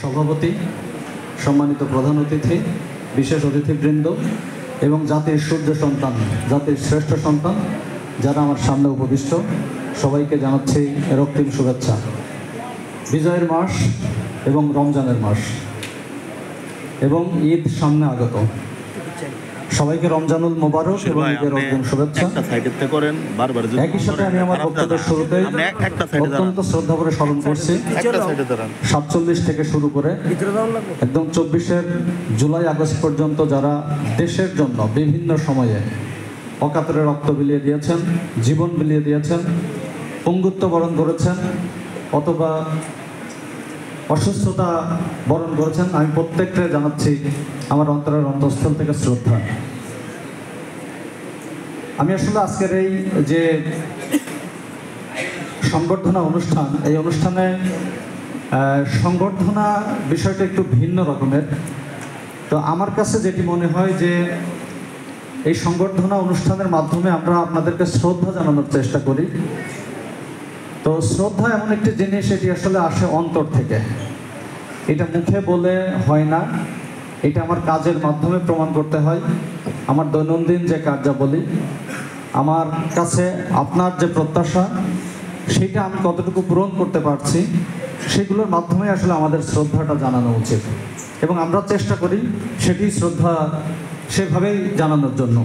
সভাপতি, সম্মানিত প্রধান অতিথি, বিশেষ অতিথিবৃন্দ এবং জাতির সূর্য সন্তান, জাতির শ্রেষ্ঠ সন্তান যারা আমার সামনে উপবিষ্ট, সবাইকে জানাচ্ছি রক্তিম শুভেচ্ছা। বিজয়ের মাস এবং রমজানের মাস এবং ঈদ সামনে আগত, সবাইকে রমজানুল মোবারক এবং ঈদের অগ্রিম শুভেচ্ছা। একই সাথে আমি আমার বক্তব্যের শুরুতে অত্যন্ত শ্রদ্ধা করে স্মরণ করছি 47 থেকে শুরু করে একদম 24 জুলাই আগস্ট পর্যন্ত যারা দেশের জন্য বিভিন্ন সময়ে অকাতরে রক্ত বিলিয়ে দিয়েছেন, জীবন বিলিয়ে দিয়েছেন, পঙ্গুত্ব বরণ করেছেন অথবা অসুস্থতা বরণ করেছেন, আমি প্রত্যেককে জানাচ্ছি আমার অন্তরের অন্তঃস্থল থেকে শ্রদ্ধা। আমি আসলে আজকের এই যে সংবর্ধনা অনুষ্ঠান, এই অনুষ্ঠানে সংবর্ধনা বিষয়টা একটু ভিন্ন রকমের। তো আমার কাছে যেটি মনে হয় যে এই সংবর্ধনা অনুষ্ঠানের মাধ্যমে আমরা আপনাদেরকে শ্রদ্ধা জানানোর চেষ্টা করি। তো শ্রদ্ধা এমন একটি জিনিস, এটি আসলে আসে অন্তর থেকে, এটা মুখে বলে হয় না, এটা আমার কাজের মাধ্যমে প্রমাণ করতে হয়। আমার দৈনন্দিন যে কার্যাবলী, আমার কাছে আপনার যে প্রত্যাশা, সেটা আমি কতটুকু পূরণ করতে পারছি, সেগুলোর মাধ্যমে আসলে আমাদের শ্রদ্ধাটা জানানো উচিত এবং আমরা চেষ্টা করি সেটি শ্রদ্ধা সেভাবেই জানানোর জন্য।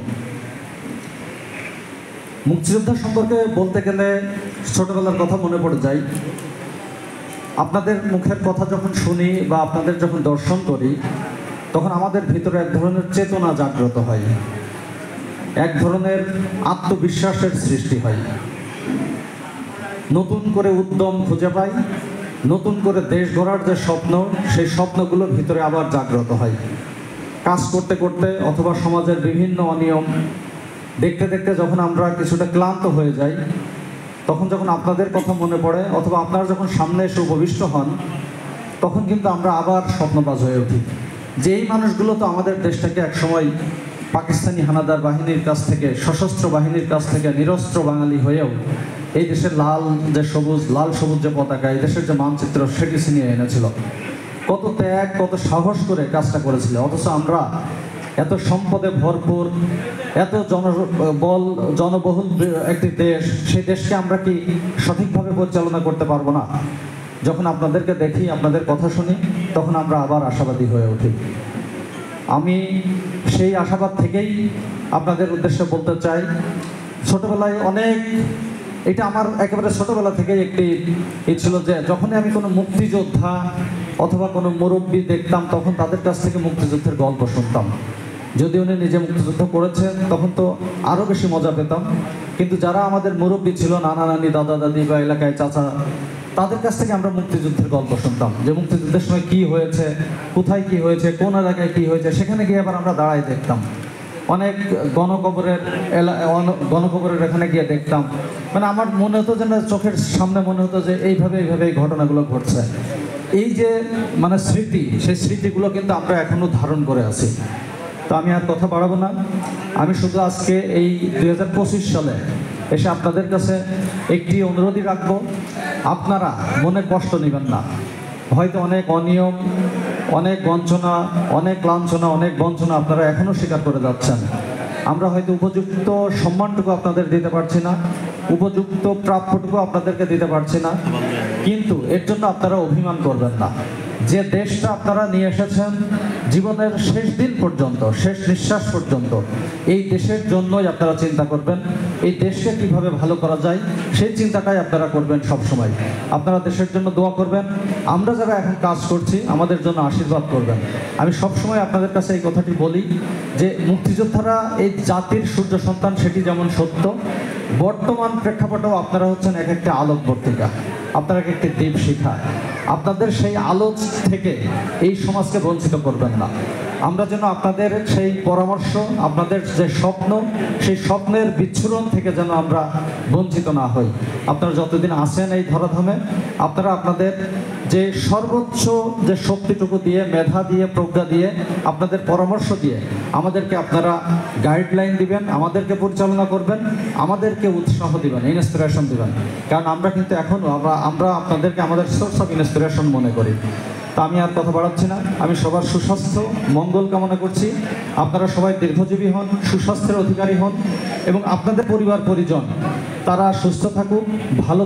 মুক্তিযোদ্ধা সম্পর্কে বলতে গেলে ছোটবেলার কথা মনে পড়ে যায়। আপনাদের মুখের কথা যখন শুনি বা আপনাদের যখন দর্শন করি, তখন আমাদের ভিতরে এক ধরনের চেতনা জাগ্রত হয়, এক ধরনের আত্মবিশ্বাসের সৃষ্টি হয়, নতুন করে উদ্যম খুঁজে পাই, নতুন করে দেশ গড়ার যে স্বপ্ন, সেই স্বপ্নগুলোর ভিতরে আবার জাগ্রত হয়। কাজ করতে করতে অথবা সমাজের বিভিন্ন অনিয়ম দেখতে দেখতে যখন আমরা কিছুটা ক্লান্ত হয়ে যাই, তখন যখন আপনাদের কথা মনে পড়ে অথবা আপনারা যখন সামনে এসে উপবিষ্ট হন, তখন কিন্তু আমরা আবার স্বপ্নবাজ হয়ে উঠি যে এই মানুষগুলো তো আমাদের দেশটাকে একসময় পাকিস্তানি হানাদার বাহিনীর কাছ থেকে, সশস্ত্র বাহিনীর কাছ থেকে নিরস্ত্র বাঙালি হয়েও এই দেশের লাল সবুজ যে পতাকা, এই দেশের যে মানচিত্র, সেটি ছিনিয়ে এনেছিল। কত ত্যাগ, কত সাহস করে কাজটা করেছিল। অথচ আমরা এত সম্পদে ভরপুর, এত জনবহুল একটি দেশ, সেই দেশকে আমরা কি সঠিকভাবে পরিচালনা করতে পারবো না? যখন আপনাদেরকে দেখি, আপনাদের কথা শুনি, তখন আমরা আবার আশাবাদী হয়ে উঠি। আমি সেই আশাবাদ থেকেই আপনাদের উদ্দেশ্যে বলতে চাই, ছোটবেলায় অনেক, এটা আমার একেবারে ছোটবেলা থেকেই একটি ছিল যে যখনই আমি কোনো মুক্তিযোদ্ধা অথবা কোনো মুরব্বী দেখতাম, তখন তাদের কাছ থেকে মুক্তিযুদ্ধের গল্প শুনতাম। যদি উনি নিজে মুক্তিযুদ্ধ করেছেন, তখন তো আরও বেশি মজা পেতাম। কিন্তু যারা আমাদের মুরব্বী ছিল, নানা নানি, দাদা দাদি বা এলাকায় চাচা, তাদের কাছ থেকে আমরা মুক্তিযুদ্ধের গল্প শুনতাম যে মুক্তিযুদ্ধের সময় কী হয়েছে, কোথায় কী হয়েছে, কোন এলাকায় কী হয়েছে। সেখানে গিয়ে আবার আমরা দাঁড়ায় দেখতাম, অনেক গণকবরের এখানে গিয়ে দেখতাম। মানে আমার মনে হতো যেন চোখের সামনে মনে হতো যে এইভাবে এই ঘটনাগুলো ঘটছে। এই যে মানে স্মৃতি, সেই স্মৃতিগুলো কিন্তু আমরা এখনও ধারণ করে আছি। তো আমি আর কথা বাড়াবো না, আমি শুধু আজকে এই 2025 সালে এসে আপনাদের কাছে একটি অনুরোধই রাখবো, আপনারা মনে কষ্ট নেবেন না। হয়তো অনেক অনিয়ম, অনেক বঞ্চনা, অনেক লাঞ্ছনা, অনেক বঞ্চনা আপনারা এখনও স্বীকার করে যাচ্ছেন। আমরা হয়তো উপযুক্ত সম্মানটুকু আপনাদের দিতে পারছি না, উপযুক্ত প্রাপ্যটুকু আপনাদেরকে দিতে পারছি না, কিন্তু এর জন্য আপনারা অভিমান করবেন না। যে দেশটা আপনারা নিয়ে এসেছেন জীবনের শেষ দিন পর্যন্ত, শেষ নিঃশ্বাস পর্যন্ত, এই দেশের জন্যই আপনারা চিন্তা করবেন, এই দেশকে কিভাবে ভালো করা যায় সেই চিন্তাটাই আপনারা করবেন সব সময়। আপনারা দেশের জন্য দোয়া করবেন, আমরা যারা এখন কাজ করছি আমাদের জন্য আশীর্বাদ করবেন। আমি সব সময় আপনাদের কাছে এই কথাটি বলি যে মুক্তিযোদ্ধারা এই জাতির সূর্য সন্তান, সেটি যেমন সত্য, বর্তমান প্রেক্ষাপটেও আপনারা হচ্ছেন এক একটা আলোকবর্তিকা, আপনারা একটি দ্বীপ শিখা। আপনাদের সেই আলো থেকে এই সমাজকে বঞ্চিত করবেন না। আমরা যেন আপনাদের সেই পরামর্শ, আপনাদের যে স্বপ্ন, সেই স্বপ্নের বিচ্ছুরণ থেকে যেন আমরা বঞ্চিত না হই। আপনারা যতদিন আছেন এই ধরাধামে, আপনারা আপনাদের যে সর্বোচ্চ যে শক্তিটুকু দিয়ে, মেধা দিয়ে, প্রজ্ঞা দিয়ে, আপনাদের পরামর্শ দিয়ে আমাদেরকে আপনারা গাইডলাইন দিবেন, আমাদেরকে পরিচালনা করবেন, আমাদেরকে উৎসাহ দিবেন, ইন্সপিরেশন দিবেন। কারণ আমরা কিন্তু এখনও আমরা আপনাদেরকে আমাদের সোর্স অফ ইন্সপিরেশন মনে করি। তা আমি আর কথা বাড়াচ্ছি না, আমি সবার সুস্বাস্থ্য মঙ্গল কামনা করছি। আপনারা সবাই দীর্ঘজীবী হন, সুস্বাস্থ্যের অধিকারী হন এবং আপনাদের পরিবার পরিজন তারা সুস্থ থাকুক, ভালো